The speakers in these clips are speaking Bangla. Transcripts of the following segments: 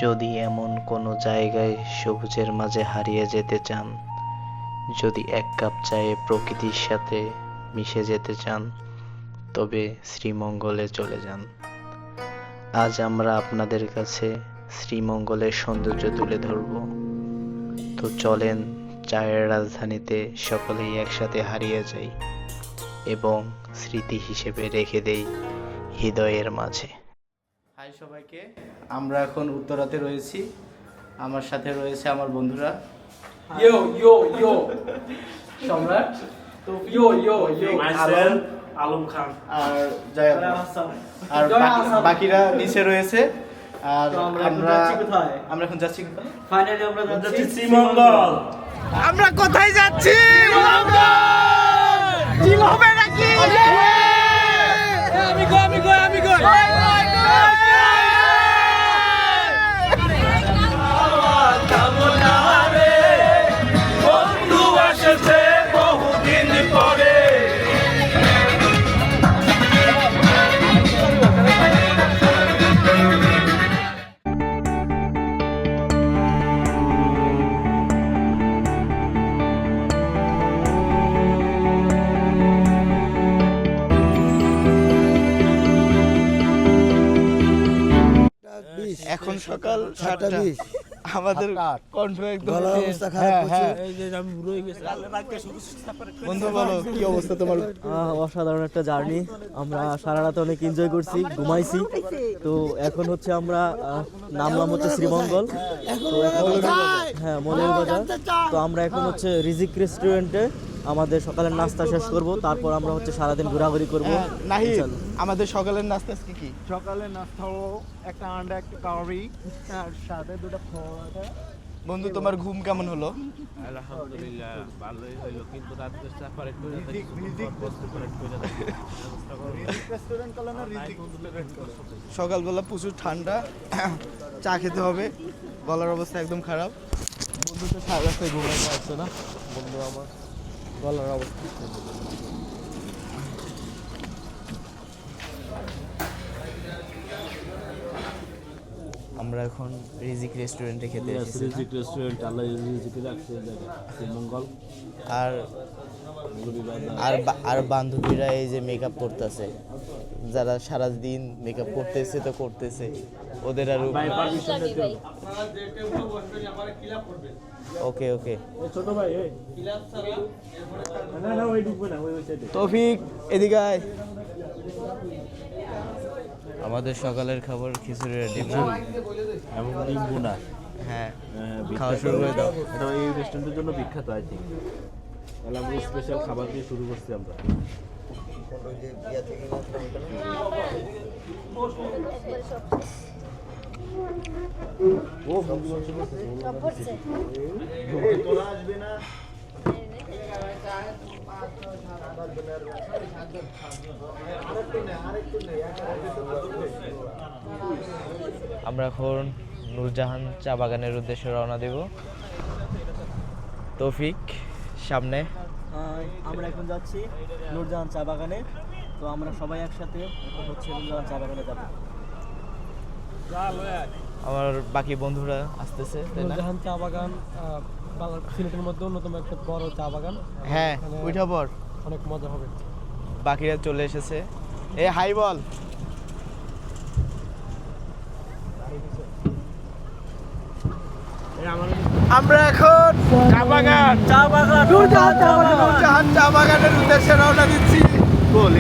যদি এমন কোনো জায়গায় সবুজের মাঝে হারিয়ে যেতে চান, যদি এক কাপ চায়ে প্রকৃতির সাথে মিশে যেতে চান, তবে শ্রীমঙ্গলে চলে যান। আজ আমরা আপনাদের কাছে শ্রীমঙ্গলের সৌন্দর্য তুলে ধরব। তো চলেন চায়ের রাজধানীতে সকলেই একসাথে হারিয়ে যাই এবং স্মৃতি হিসেবে রেখে দেই হৃদয়ের মাঝে। হাই সবাইকে, আমরা এখন উত্তরাতে রয়েছি। আমার সাথে রয়েছে আমার বন্ধুরা ইয়ো ইয়ো ইয়ো সম্রাট, ইয়ো ইয়ো ইয়ো আলম খান আর জয়াদ আর বাকিরা নিচে রয়েছে। আর আমরা এখন যাচ্ছি কোথায়? ফাইনালি আমরা যাচ্ছি শ্রীমঙ্গল। আমরা কোথায় যাচ্ছি? চিল হবে নাকি? আমি গো বন্ধু আসছে বহুদিন পরে। এখন সকাল 7:20, আমাদের কণ্ঠ একদম অবস্থা খারাপ। বন্ধু বলো কি অবস্থা তোমার? অসাধারণ একটা জার্নি। আমরা সারা রাত অনেক এনজয় করছি, ঘুমাইছি। তো এখন হচ্ছে আমরা নামলাম হচ্ছে শ্রীমঙ্গল। তো এখন হ্যাঁ, মৌলভীবাজার। তো আমরা এখন হচ্ছে রিজিক রেস্টুরেন্টে আমাদের সকালের নাস্তা শেষ করব, তারপর আমরা হচ্ছে সারাদিন ঘোরাঘুরি করবো। নাহি, আমাদের সকালের নাস্তা আজকে কি? সকালে নাস্তা হলো একটা আন্ডা, একটা কারি আর সাথে দুটো পরোটা। বন্ধু তোমার ঘুম কেমন হলো? আলহামদুলিল্লাহ ভালোই হইলো, কিন্তু রাত্রে সাফার একটু রেস্টুরেন্ট করলো না, রিজিক রেস্টুরেন্ট করলো। সকালবেলা প্রচুর ঠান্ডা, চা খেতে হবে, গলার অবস্থা একদম খারাপ। বন্ধু তো সারা রাস্তায় ঘুমাইতে আসছে না, বন্ধু আমার গলার অবস্থা। আমরা এখন রিজিক রেস্টুরেন্টে খেতে এসেছি। রিজিক রেস্টুরেন্ট, আল্লাহ রিজিকে রাখছে জায়গা শ্রীমঙ্গল। আর আর বান্ধবীরা এই যে মেকআপ করতেছে, যারা সারা দিন মেকআপ করতেছে তো করতেছে, ওদের আর ওকে ওকে ছোট ভাই না ওই ঢুকবে না, ওই সাইডে। তৌফিক এদিকে আয়। আমাদের সকালের খাবার খিচুড়ি রেডি। এবং নিম্বু না, হ্যাঁ, খাওয়া খাওয়া শুরু করে দাও। এটা এই রেস্টুরেন্টের জন্য বিখ্যাত আই থিঙ্ক। তাহলে আমরা স্পেশাল খাবার দিয়ে শুরু করছি আমরা। আমরা এখন নূরজাহান চা বাগানের উদ্দেশ্যে রওনা দেব। তৌফিক সামনে। আমরা এখন যাচ্ছি নূরজাহান চা বাগানে। তো আমরা সবাই একসাথে এখন হচ্ছে নূরজাহান চা বাগানে যাব। আমার বাকি বন্ধুরা আসতেছে, তাই না? নূরজাহান চা বাগান সিলেটের মধ্যে অন্যতম একটা বড় চা বাগান। হ্যাঁ, উঠা পর, অনেক মজা হবে। বাকিরা চলে এসেছে। এ হাই বল। আমরা এখন নূরজাহান চা বাগানের উদ্দেশ্যে রওনা দিচ্ছি। বল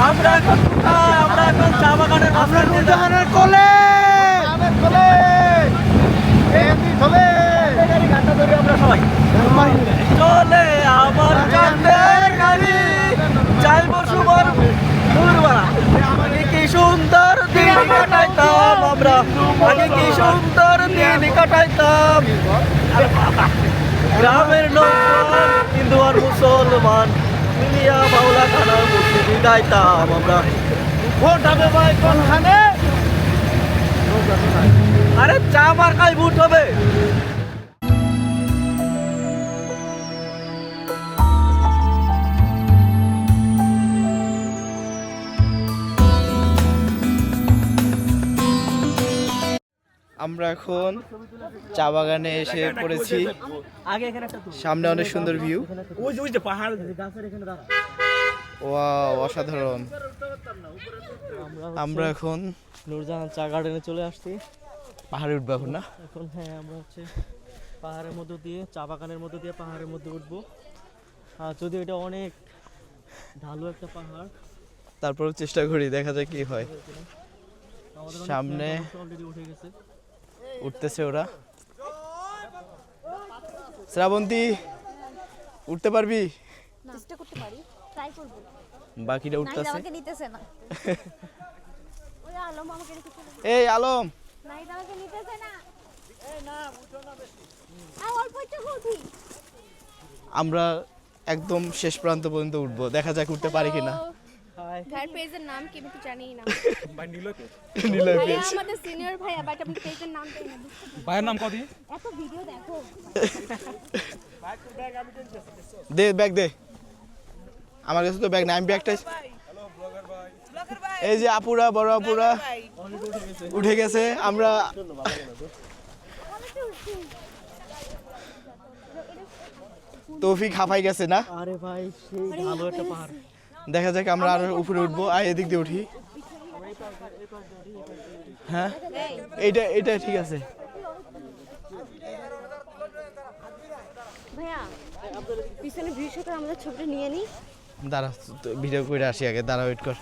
আমরা এখন চা বাগানের নূরজাহানের কোলে। আমরা সবাই চলে আমার চাঁদের গাড়ি, যাইব সুবর নূরবাড়া। আগে কি সুন্দর দিন কাটাইতাম আমরা, আগে কি সুন্দর দিন কাটাইতাম। গ্রামের লোক হিন্দু আর মুসলমান মিলিয়া বাউলা খানার মধ্যে বিদায়তাম আমরা। ভোট হবে ভাই কোনখানে? আরে চা মার্কায় ভোট হবে। আমরা এখন চা বাগানে এসে পড়েছি। আগে এখানে একটা তুল। সামনে অনেক সুন্দর ভিউ। ওই যে পাহাড় গাছের এখানে দাঁড়া। ওয়াও, অসাধারণ। আমরা এখন নূরজাহান চা গার্ডেনে চলে আসছি পাহাড়ে উঠবো এখন না? এখন। হ্যাঁ, আমরা হচ্ছে পাহাড়ের মধ্য দিয়ে, চা বাগানের মধ্য দিয়ে পাহাড়ের মধ্যে উঠবো। আর যদিও এটা অনেক ঢালু একটা পাহাড়, তারপর চেষ্টা করি, দেখা যায় কি হয়। আমাদের সামনে অলরেডি উঠে গেছে। উঠতেছে ওরা। শ্রাবন্তী, উঠতে পারবি? চেষ্টা করতে পারি, ট্রাই করব। বাকিটা নাহিদ উঠতেছে। আমাকে নিতেছে না। ওই আলম আমাকে রেখে চলে গেছে। এই আলম, নাহিদ আমাকে নিতেছে না। এই না, উঠো না বেশি। অল্প একটু উঠি। আমরা একদম শেষ প্রান্ত পর্যন্ত উঠবো, দেখা যাক উঠতে পারি কিনা। ভাইয়ের পেজের নাম কি আমি তো জানিই না। নিলয় ভাইয়া পেজ। আমাদের সিনিয়র ভাইয়া, বাট আপনি পেজের নামটাই না। ভাইয়ের নাম কত? এত ভিডিও দেখো। দে ব্যাগ দে। আমার কাছে তো ব্যাগ নাই, আমি ব্যাগটা। এই যে আপুরা, বড় আপুরা উঠে গেছে। আমরা তৌফিক হাঁপাই গেছে না? আরে ভাই, সেই ভালো একটা পাহাড়। দেখা যাক আমরা আরো উপরে উঠবো। আর এদিক দিয়ে উঠি। হ্যাঁ, এইটা ঠিক আছে। ভাইয়া পিছনে ভিউ সাথে আমাদের ছবিটা নিয়ে নি। দাঁড়া, ভিডিও করে আসি আগে, দাঁড়া, ওয়েট কর।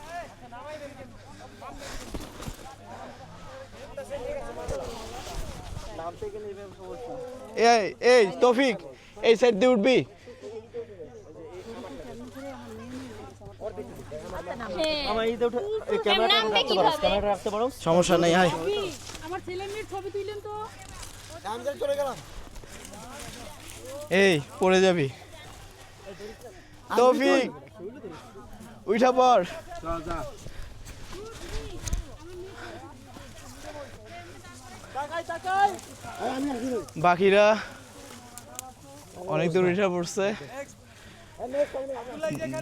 এই এই তৌফিক, এই সাইড দিয়ে উঠবি? আমার এইটা উঠে এই ক্যামেরাটা রাখতে পারো, ক্যামেরাটা রাখতে পারো। সমস্যা নেই, আয়। আমার ছেলে মেয়ের ছবি তুললেন তো। এই পড়ে যাবি তৌফিক, উঠা পর। বাকিরা অনেক দূর উঠা পড়ছে।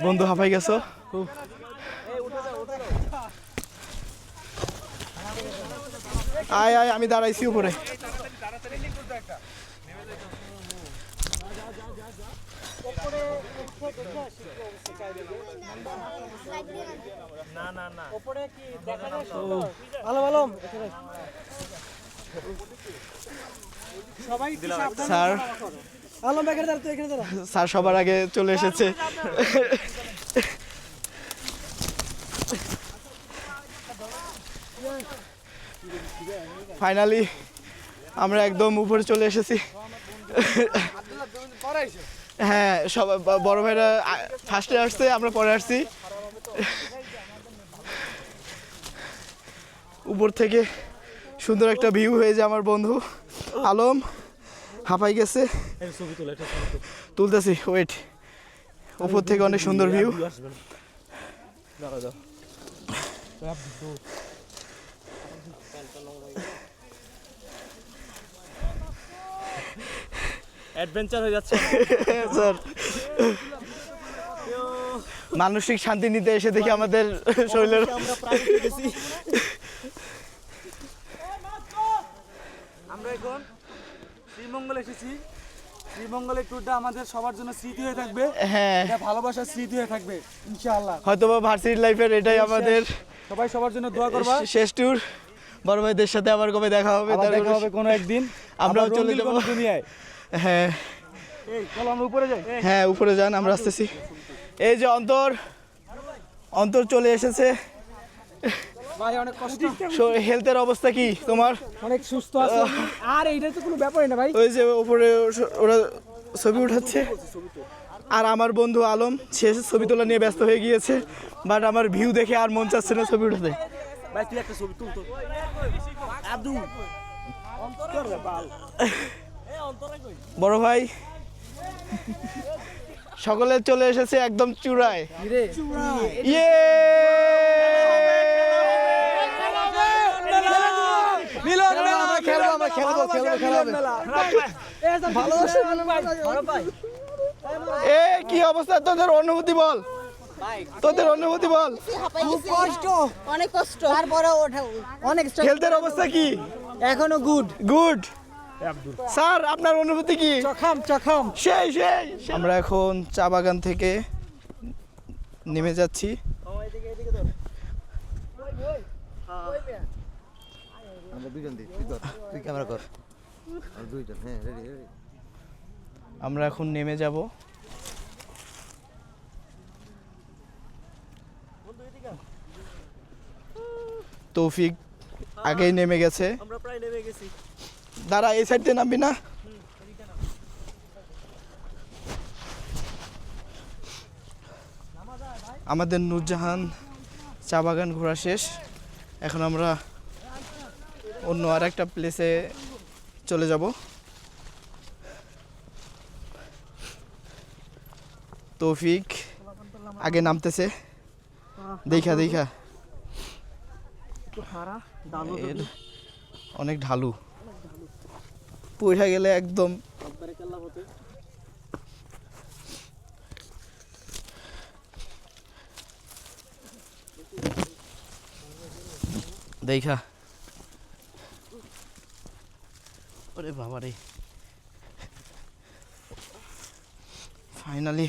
বন্ধু হাঁপাই গেছো? আয় আয়, আমি দাঁড়াইছি উপরে। স্যার, স্যার সবার আগে চলে এসেছে। ফাইনালি আমরা একদম উপরে চলে এসেছি। হ্যাঁ, সবাই বড় ভাইরা ফার্স্টে আসছে, আমরা পরে আসছি। উপর থেকে সুন্দর একটা ভিউ হয়েছে। আমার বন্ধু আলম হাঁপাই গেছে। তুলতেছি, ওয়েট। উপর থেকে অনেক সুন্দর ভিউ। অ্যাডভেঞ্চার হয়ে যাচ্ছে স্যার, মানসিক শান্তি নিতে এসে দেখি আমাদের শরীরের আমরা প্রায় উঠে গেছি। আমরা এখন শ্রীমঙ্গল এসেছি। শ্রীমঙ্গলের ট্যুরটা আমাদের সবার জন্য স্মৃতি হয়ে থাকবে। হ্যাঁ, এটা ভালোবাসার স্মৃতি হয়ে থাকবে ইনশাআল্লাহ। হয়তোবা ভার্সিটি লাইফের এটাই আমাদের সবাই সবার জন্য দোয়া করবা। শেষ ট্যুর। বড় ভাইদের সাথে আবার কবে দেখা হবে? আবার দেখা হবে কোনো একদিন। আমরাও আবার চলে রঙিন যাবো কোনো দুনিয়ায়। হ্যাঁ এই চলো আমরা উপরে যাই। হ্যাঁ, উপরে যান, আমরা আসতেছি। এই যে অন্তর, অন্তর চলে এসেছে। ভাই অনেক কষ্ট, হেলথের অবস্থা কি তোমার? অনেক সুস্থ আছে। আর এইটা তো কোনো ব্যাপারই না ভাই। ওই যে উপরে ওরা ছবি উঠাচ্ছে। আর আমার বন্ধু আলম, সে ছবি তোলা নিয়ে ব্যস্ত হয়ে গিয়েছে। বাট আমার ভিউ দেখে আর মন চাচ্ছে না ছবি উঠাতে। ভাই তুই একটা ছবি তুল তো। আদু বড় ভাই সকলে চলে এসেছে একদম চূড়ায়। ইয়ে এ কি অবস্থা তোদের অনুভূতি বল, তোদের অনুভূতি বল। খুব কষ্ট, অনেক কষ্ট, তারপরে ওঠা অনেক হেলথের অবস্থা কি? এখনো গুড। গুড। স্যার আপনার অনুভূতি কি? চখাম সেই সেই। আমরা এখন চা বাগান থেকে নেমে যাচ্ছি। আমরা এখন নেমে যাব। তৌফিক আগেই নেমে গেছে। আমরা প্রায় নেমে গেছি। দাঁড়া, এই সাইড দিয়ে নামবি না? আমাদের নূরজাহান চা বাগান ঘোরা শেষ। এখন আমরা অন্য আর একটা প্লেসে চলে যাব। তৌফিক আগে নামতেছে, দেখা দেখা। এর অনেক ঢালু, পড়ে গেলে একদম দেখা। ওরে বাবা রে, ফাইনালি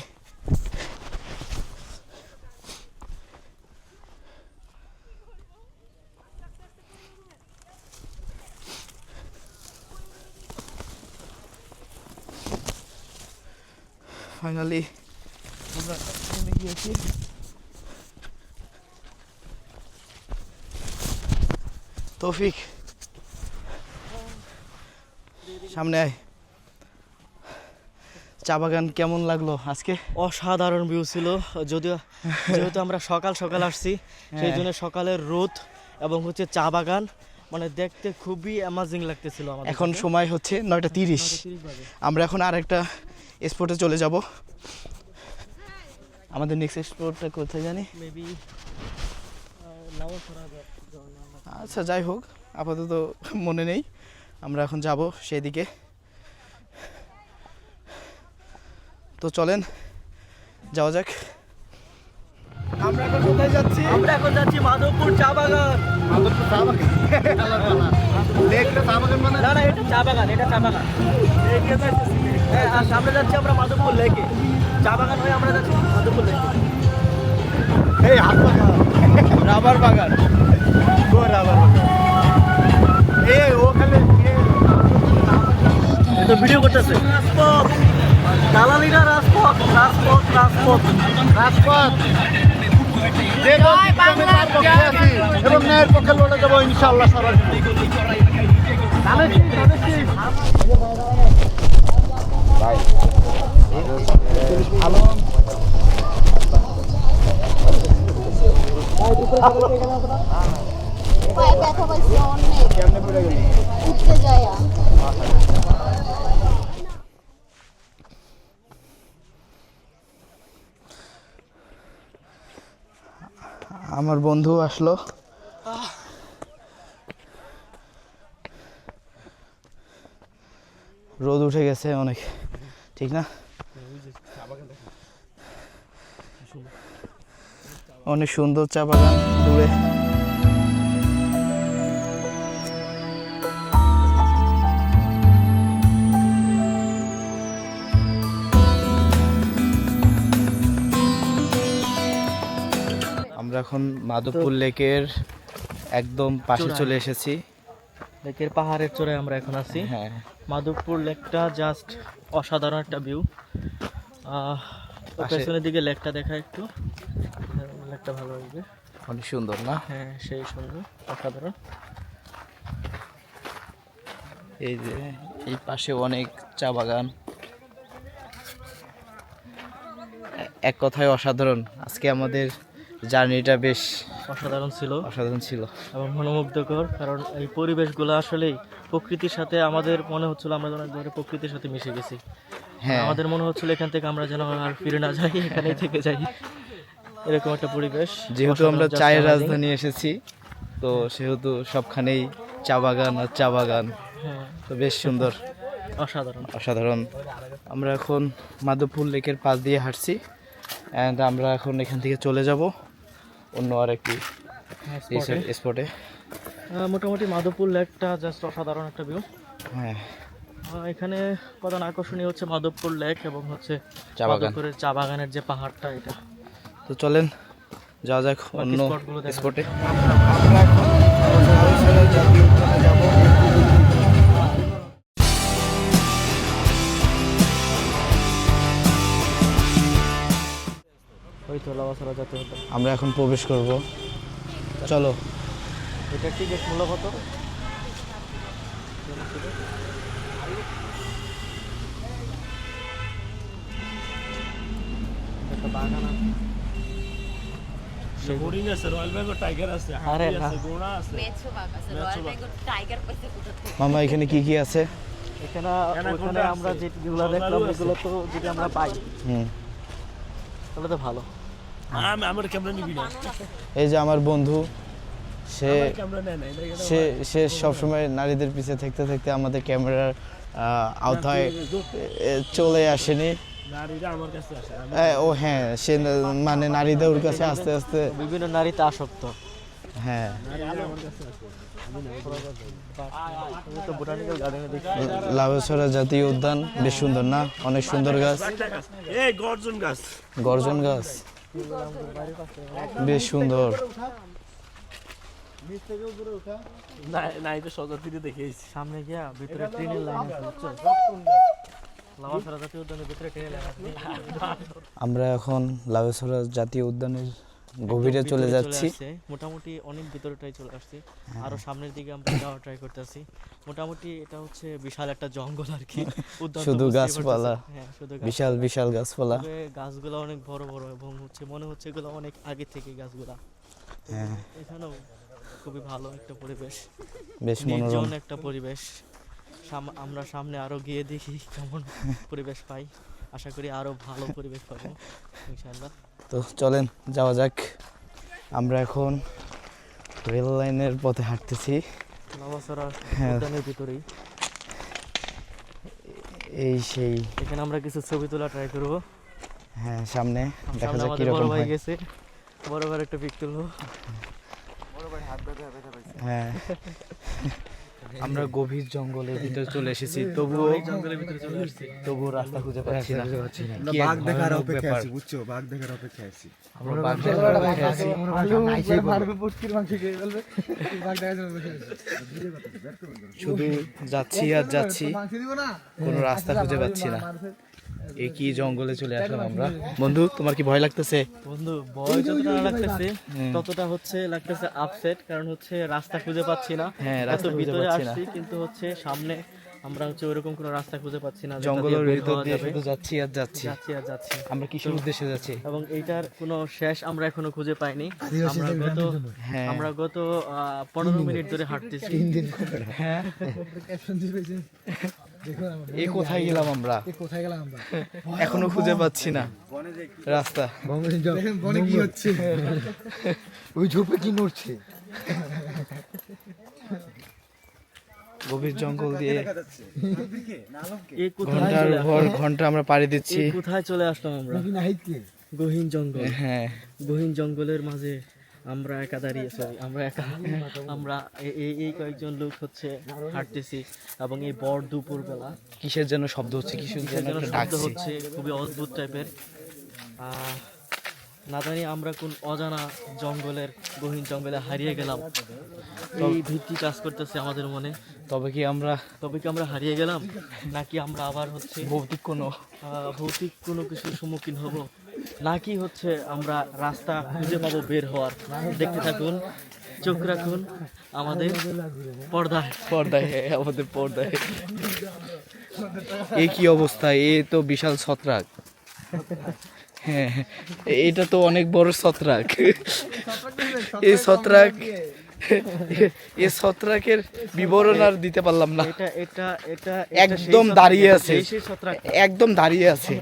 ফাইনালি আমরা নেমে গিয়েছি। তৌফিক সামনে আয়। চা বাগান কেমন লাগলো আজকে? অসাধারণ ভিউ ছিল, যদিও যেহেতু আমরা সকাল সকাল আসছি সেই জন্য সকালের রোদ এবং হচ্ছে চা বাগান মানে দেখতে খুবই অ্যামাজিং লাগতেছিল আমাদের। এখন সময় হচ্ছে 9:30। আমরা এখন আরেকটা স্পটে চলে যাব। আমাদের নেক্সট স্পটটা কোথায় জানি? মেবি আচ্ছা যাই হোক, আপাতত মনে নেই। আমরা এখন যাব সেদিকে। তো চলেন যাওয়া যাক। আমরা এখন কোথায় যাচ্ছি? আমরা এখন যাচ্ছি মাধবপুর চা বাগান। না না, এটা চা বাগান, এটা চা বাগান। হ্যাঁ, আর সামনে যাচ্ছি আমরা মাধবপুর লেকে। চা বাগান হয়ে আমরা যাচ্ছি মাধবপুর লেকে। এই হাত বাগান, রাবার বাগান, রাবার বাগান। এই ওখানে এটা ভিডিও করতেছে। রাজপথ, দালালিরা রাজপথ, রাজপথ, রাজপথ, রাজপথ। এবং ন্যায়ের পক্ষে লড়ে যাবো ইনশাআল্লাহ সরাসরি। পায়ে ব্যথা পাইছে অনেক, উঠতে যায়। আমার বন্ধু আসলো। রোদ উঠে গেছে অনেক, ঠিক না? অনেক সুন্দর চা বাগান দূরে। আমরা এখন মাধবপুর লেকের একদম পাশে চলে এসেছি। লেকের পাহাড়ের চূড়ায় আমরা এখন আছি। হ্যাঁ, মাধবপুর লেকটা জাস্ট অসাধারণ একটা ভিউ। পাশে- পেছনের দিকে লেকটা দেখা একটু, লেকটা ভালো লাগবে। অনেক সুন্দর না? হ্যাঁ, সেই সুন্দর, অসাধারণ। এই যে এই পাশে অনেক চা বাগান, এক কথায় অসাধারণ। আজকে আমাদের জার্নিটা বেশ অসাধারণ ছিল অসাধারণ ছিল। এবং মনোমুগ্ধকর, কারণ এই পরিবেশগুলো আসলেই প্রকৃতির সাথে আমাদের মনে হচ্ছিল আমরা যেন একবারে প্রকৃতির সাথে মিশে গেছি। হ্যাঁ আমাদের মনে হচ্ছিল এখান থেকে আমরা যেন আর ফিরে না যাই, এখানেই থেকে যাই, এরকম একটা পরিবেশ। যেহেতু আমরা অসাধারণ চায়ের just amazing। রাজধানী এসেছি, তো সেহেতু সবখানেই চা বাগান আর চা বাগান, হ্যাঁ, তো বেশ সুন্দর, অসাধারণ। অসাধারণ। আমরা এখন মাধবপুর লেকের পাশ দিয়ে হাঁটছি, অ্যান্ড আমরা এখন এখান থেকে চলে যাব অন্য আরেকটি স্পটে। মোটামুটি মাধবপুর লেকটা জাস্ট অসাধারণ একটা ভিউ। হ্যাঁ, এখানে প্রধান আকর্ষণীয় হচ্ছে মাধবপুর লেক এবং হচ্ছে চা বাগান। মাধবপুরের চা বাগানের যে পাহাড়টা, এটা। তো চলেন যাওয়া যাক অন্য স্পটগুলো দেখা স্পটে। ওই তো লাভাছড়া জাতীয় উদ্যান। আমরা এখন প্রবেশ করব, চলো। এটা টিকিট মূল্য কত? একটা বাগান আছে। হরিণ আছে, রয়্যাল বেঙ্গল টাইগার আছে, আরে হাতি না। আছে, ঘোড়া আছে। মেছো বাবা রয়্যাল বেঙ্গল টাইগার পাইছে কোথা থেকে? মামা এখানে কি কি আছে? এখানে অ্যানাকোন্ডা ওখানে আছে, আমরা যেগুলো দেখলাম জঙ্গলও আছে। এগুলো তো যদি আমরা পাই হুম, তাহলে তো ভালো। আমার ক্যামেরা নিবি না, এই যে আমার বন্ধু, সে ক্যামেরা নেয় না, সে সে সবসময় নারীদের পিছে থাকতে থাকতে আমাদের ক্যামেরার আওতায় চলে আসেনি। নারীরা আমার কাছে আসে। ও হ্যাঁ, সে মানে নারীদের ওর কাছে আস্তে আস্তে, বিভিন্ন নারীতে আসক্ত। হ্যাঁ। আমি তো বোটানিক্যাল গার্ডেনে দেখি। লাভেছড়া জাতীয় উদ্যান বেশ সুন্দর না? অনেক সুন্দর গাছ, এই গর্জন গাছ, গর্জন গাছ বেশ সুন্দর। না না, এটা সজার তীরে দেখেছি। সামনে গিয়া ভিতরে ট্রেনের লাইন আছে, বুঝছো? লাভাছড়া জাতীয় উদ্যানের ভিতরে ট্রেনের লাইন আছে। আমরা এখন লাভেছড়া জাতীয় উদ্যানের গভীরে চলে যাচ্ছি। আসছে, মোটামুটি অনেক ভিতরটাই চলে আসছে। আরো সামনের দিকে আমরা যাওয়ার ট্রাই করতেছি। মোটামুটি এটা হচ্ছে বিশাল একটা জঙ্গল আর কি। উদ্যান তো শুধু বুঝতেই গাছপালা, পারতেছেন। হ্যাঁ, শুধু বিশাল বিশাল গাছপালা। তবে গাছগুলো অনেক বড় বড় এবং হচ্ছে মনে হচ্ছে এগুলো অনেক আগে থেকে গাছগুলা। হ্যাঁ, এখানেও খুবই ভালো একটা পরিবেশ, বেশ মনোরম। নির্জন একটা পরিবেশ। আমরা সামনে আরো গিয়ে দেখি কেমন পরিবেশ পাই। আশা করি আরো ভালো পরিবেশ পাবো ইনশাআল্লাহ। তো চলেন যাওয়া যাক। আমরা এখন রেল লাইনের পথে হাঁটতেছি। লাভাছড়া হ্যাঁ। উদ্যানের ভিতরেই। এই সেই, এখানে আমরা কিছু ছবি তোলা ট্রাই করবো। হ্যাঁ, সামনে দেখা সামনে যাক আমাদের কিরকম বড় ভাই হয়। গেছে, বড় ভাইয়ের একটা পিক তুলবো। হ্যাঁ, আমরা গভীর জঙ্গলের ভিতরে চলে এসেছি, তবুও জঙ্গলের ভিতরে চলে আসছি। তবুও রাস্তা খুঁজে পাচ্ছি না। কি এক বাঘ দেখার ভয়ানক অপেক্ষা ব্যাপার। আছি, বুঝছো? বাঘ দেখার অপেক্ষা আছি। আমরা বাঘ দেখার অপেক্ষায় আছি। শুধু যাচ্ছি আর যাচ্ছি, কোনো রাস্তা খুঁজে পাচ্ছি না। এই কি জঙ্গলে চলে আসলাম আমরা। বন্ধু, তোমার কি ভয় লাগতেছে? বন্ধু, ভয় যতটা না লাগতেছে ততটা হচ্ছে লাগতেছে আপসেট, কারণ হচ্ছে রাস্তা খুঁজে পাচ্ছি না। হ্যাঁ, এত রাস্তা খুঁজে ভিতরে পাচ্ছি না। আসছি কিন্তু হচ্ছে সামনে আমরা হচ্ছে ওইরকম কোনো রাস্তা খুঁজে পাচ্ছি না যেটা দিয়ে জঙ্গলের বের ভিতর হওয়া দিয়ে যাবে। শুধু যাচ্ছি আর যাচ্ছি। যাচ্ছি আর যাচ্ছি আমরা কিসের উদ্দেশ্যে যাচ্ছি? এবং এইটার কোনো শেষ আমরা এখনো খুঁজে পাইনি। হ্যাঁ, আমরা গত 15 মিনিট ধরে হাঁটতেছি। হ্যাঁ, এই কোথায় গেলাম আমরা? এখনো খুঁজে পাচ্ছি না রাস্তা। বনে কি হচ্ছে? ওই ঝোপে কি নড়ছে? গভীর জঙ্গল দিয়ে এই কোথায় ঘন্টার চলে পর ঘন্টা আমরা পাড়ি দিচ্ছি। এই কোথায় চলে আসলাম আমরা? গহীন জঙ্গল। হ্যাঁ, গহীন জঙ্গলের মাঝে আমরা একা দাঁড়িয়ে, সরি আমরা একা, আমরা এই কয়েকজন লোক হচ্ছে হাঁটতেছি এবং এই বড় দুপুর বেলা কিসের যেন শব্দ হচ্ছে, কিসের যেন যেন একটা শব্দ ডাকছে। হচ্ছে খুবই অদ্ভুত টাইপের। না জানি আমরা কোন অজানা জঙ্গলের, গহীন জঙ্গলে হারিয়ে গেলাম। এই ভীতি কাজ করতেছে আমাদের মনে। তবে কি আমরা তবে কি আমরা হারিয়ে গেলাম, নাকি আমরা আবার হচ্ছে ভৌতিক কোনো ভৌতিক কোনো কিছুর সম্মুখীন হব, নাকি হচ্ছে আমরা রাস্তা খুঁজে পাবো বের হওয়ার? দেখতে থাকুন, চোখ রাখুন আমাদের পর্দায়। পর্দায়, আমাদের পর্দায়। এই কি অবস্থা? এ তো বিশাল ছত্রাক। হ্যাঁ, এটা তো অনেক বড় ছত্রাক। এই ছত্রাক এ ছত্রাকের বিবরণ আর দিতে পারলাম না। এটা এটা এটা একদম দাঁড়িয়ে আছে, সেই ছত্রাক। একদম দাঁড়িয়ে আছে।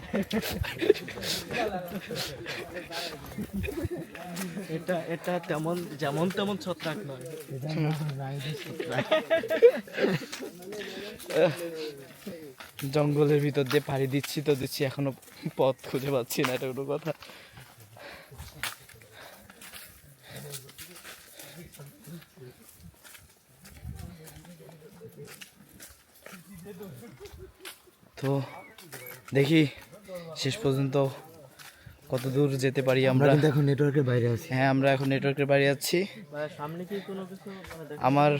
এটা এটা তেমন যেমন তেমন ছত্রাক নয়। জঙ্গলের ভিতর দিয়ে পাড়ি দিচ্ছি তো দিচ্ছি, এখনো পথ খুঁজে পাচ্ছি না, এটা কোনো কথা। তো দেখি শেষ পর্যন্ত কত দূর যেতে পারি আমরা। কিন্তু এখন নেটওয়ার্কের বাইরে আছি। হ্যাঁ, আমরা এখন নেটওয়ার্কের বাইরে যাচ্ছি। সামনে কি কোনো কিছু আমার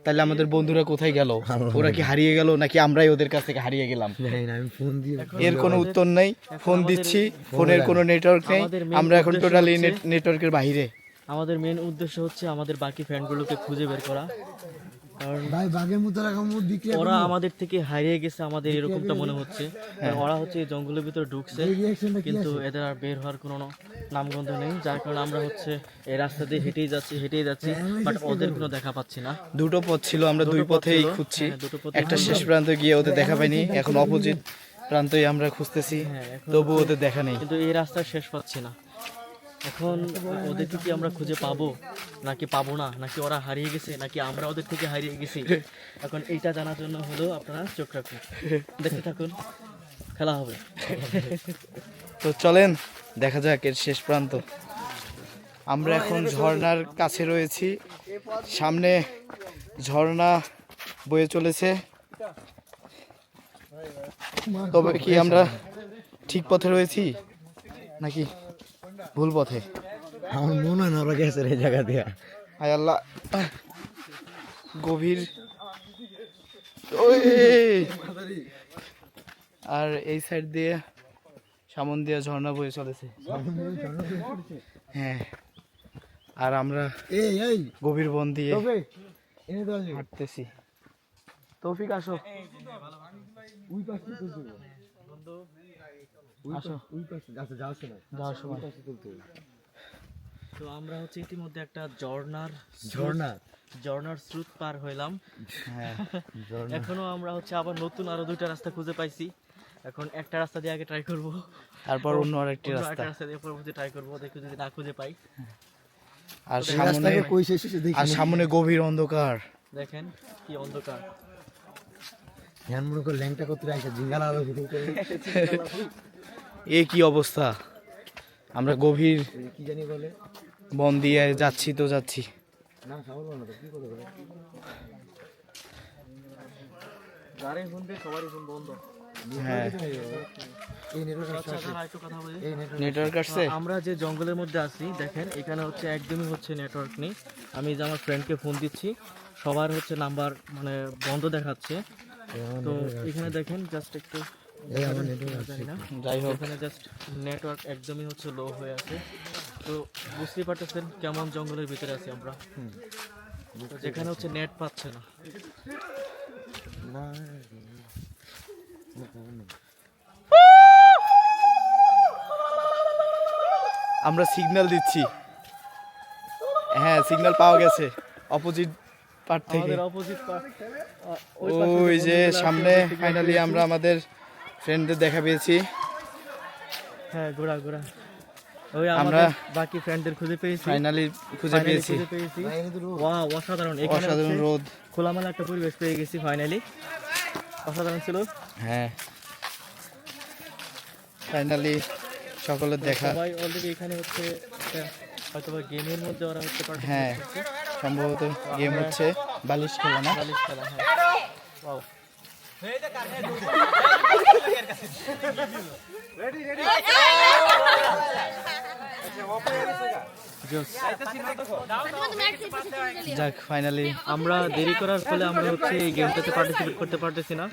তাহলে আমাদের বন্ধুরা কোথায় গেল? ওরা কি হারিয়ে গেল নাকি আমরাই ওদের কাছ থেকে হারিয়ে গেলাম? আমি ফোন দিয়ে এর কোনো উত্তর নেই। ফোন দিচ্ছি, ফোনের কোনো নেটওয়ার্ক নেই। আমরা এখন টোটালি নেটওয়ার্কের বাইরে। আমাদের মেন উদ্দেশ্য হচ্ছে আমাদের বাকি ফ্রেন্ডগুলোকে খুঁজে বের করা, কারণ ভাই বাঘের মতো রাখা মুখ বিক্রি ওরা আমাদের থেকে হারিয়ে গেছে, আমাদের এরকমটা মনে হচ্ছে। কারণ ওরা হচ্ছে এই জঙ্গলের ভিতরে ঢুকছে, কিন্তু এদের আর বের হওয়ার কোনো নামগন্ধ নেই, যার কারণে আমরা হচ্ছে এই রাস্তা দিয়ে হেঁটেই যাচ্ছি, বাট ওদের কোনো দেখা পাচ্ছি না। দুটো পথ ছিল, আমরা দুই পথেই খুঁজছি। একটা শেষ প্রান্তে গিয়ে ওদের দেখা পাইনি, এখন অপোজিট প্রান্তই আমরা খুঁজতেছি, তবু ওদের দেখা নেই। কিন্তু এই রাস্তার শেষ পাচ্ছি না। এখন ওদেরকে কি আমরা খুঁজে পাবো নাকি পাবো না, নাকি ওরা হারিয়ে গেছে নাকি আমরা ওদের থেকে হারিয়ে গেছি, এখন এইটা জানার জন্য হলো আপনারা চোখ রাখুন, দেখতে থাকুন, খেলা হবে। তো চলেন দেখা যাক এর শেষ প্রান্ত। আমরা এখন ঝর্ণার কাছে রয়েছি, সামনে ঝর্ণা বয়ে চলেছে। তবে কি আমরা ঠিক পথে রয়েছি নাকি ভুল পথে? আমার মনে হয় না ওরা গেছে এই জায়গা দিয়ে। হায় আল্লাহ, গভীর। ওই আর এই সাইড দিয়ে সামন দিয়ে ঝর্ণা বয়ে চলেছে। হ্যাঁ, আর আমরা এই গভীর বন দিয়ে এনে দাও হাঁটতেছি। তৌফিক আসো, ওই পাশে তুলতে হবে। আসো, ওই পাশে আচ্ছা যাচ্ছে না, যাওয়ার সময়। তুলতে হবে। তো আমরা হচ্ছে ইতিমধ্যে একটা ঝর্ণার স্রোত পার হইলাম। হ্যাঁ, এখনো আমরা হচ্ছে আবার নতুন আরো দুইটা রাস্তা খুঁজে পাইছি। এখন একটা রাস্তা দিয়ে আগে ট্রাই করব, তারপর অন্য আরেকটি রাস্তা। একটা রাস্তা দিয়ে পরবর্তী ট্রাই করব, দেখি যদি না খুঁজে পাই। আর এই সামনে, রাস্তাকে কই শেষে দেখি। আর সামনে গভীর অন্ধকার। দেখেন কি অন্ধকার। ধ্যান মনে করে ল্যাংটা করতে রাখছে জিঙ্গালা আলো ভিডিও করে। এ কি অবস্থা! আমরা গভীর কি জানি বলে বন দিয়ে যাচ্ছি তো যাচ্ছি। না খাওয়া না তো কি করে বলে। গাড়ি শুনবে সবারই ফোন বন্ধ। হ্যাঁ, এই নেটওয়ার্ক আচ্ছা দাঁড়া একটু কথা বলি। এই নেটওয়ার্ক নেটওয়ার্ক আসছে। আমরা যে জঙ্গলের মধ্যে আছি দেখেন, এখানে হচ্ছে একদমই হচ্ছে নেটওয়ার্ক নেই। আমি যে আমার ফ্রেন্ডকে ফোন দিচ্ছি, সবার হচ্ছে নাম্বার মানে বন্ধ দেখাচ্ছে। তো এখানে দেখেন জাস্ট একটু এই আমার নেটওয়ার্ক জানি না, যাই হোক, এখানে জাস্ট নেটওয়ার্ক একদমই হচ্ছে লো হয়ে আছে। তো বুঝতেই পারতেছেন কেমন জঙ্গলের ভিতরে আছি আমরা, তো যেখানে হচ্ছে নেট পাচ্ছে না। আমরা সিগন্যাল দিচ্ছি। হ্যাঁ, সিগন্যাল পাওয়া গেছে অপোজিট পার্ট থেকে। আমাদের অপোজিট ওই যে সামনে ফাইনালি আমরা আমাদের ফ্রেন্ডদের দেখা পেয়েছি। হ্যাঁ ঘোরা ওই আমরা আমরা বাকি ফ্রেন্ডদের খুঁজে পেয়েছি, ফাইনালি খুঁজে পেয়েছি। ওয়াও অসাধারণ, এখানে অসাধারণ হচ্ছে রোদ। খোলামেলা একটা পরিবেশ পেয়ে গেছি ফাইনালি, অসাধারণ ছিল। হ্যাঁ, ফাইনালি সকলের দেখা। সবাই অলরেডি এখানে হচ্ছে হয়তো গেমের মধ্যে ওরা হচ্ছে হ্যাঁ, সম্ভবত গেম হচ্ছে বালিশ খেলা না? বালিশ খেলা। হ্যাঁ ওয়াও, যাক, ফাইনালি আমরা দেরি করার ফলে আমরা হচ্ছে এই গেমটাতে পার্টিসিপেট করতে পারতেছি না।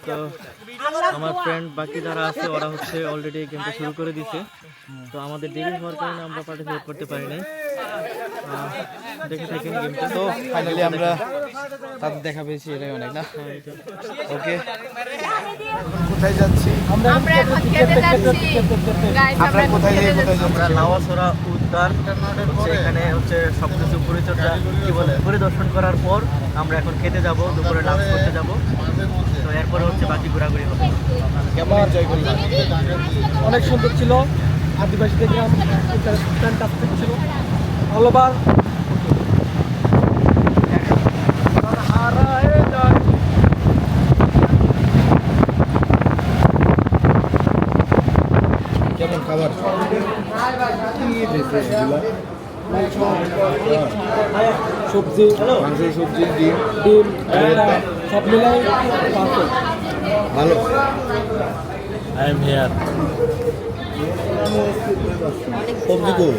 তো আমার ফ্রেন্ড বাকি যারা আছে ওরা হচ্ছে অলরেডি এই গেমটা শুরু করে দিয়েছে, তো আমাদের দেরি হওয়ার কারণে আমরা পার্টিসিপেট করতে পারি নাই। দেখে থাকেন গেমটা। তো ফাইনালি আমরা তাদের দেখা পেয়েছি, এটাই অনেক না। ওকে, কোথায় যাচ্ছি আমরা এখন খেতে যাচ্ছি গাইস, আমরা কোথায় যাই কোথায় যাচ্ছি? আমরা লাওয়াছড়া উদ্যান হচ্ছে এখানে হচ্ছে সবকিছু পরিচর্যা কি বলে পরিদর্শন করার পর আমরা এখন খেতে যাব, দুপুরে লাঞ্চ করতে যাব। তো এরপরে হচ্ছে বাকি ঘোরাঘুরি হবে। কেমন এনজয় করলাম? অনেক সুন্দর ছিল, আদিবাসী দেখলাম, ফ্যান্টাস্টিক ছিল, অল ওভার কেমন খাবার? সবজি, মাংস, সবজি, ডিম, ডিম, সব মিলাই ভালো। আই এম হিয়ার সবজি কই?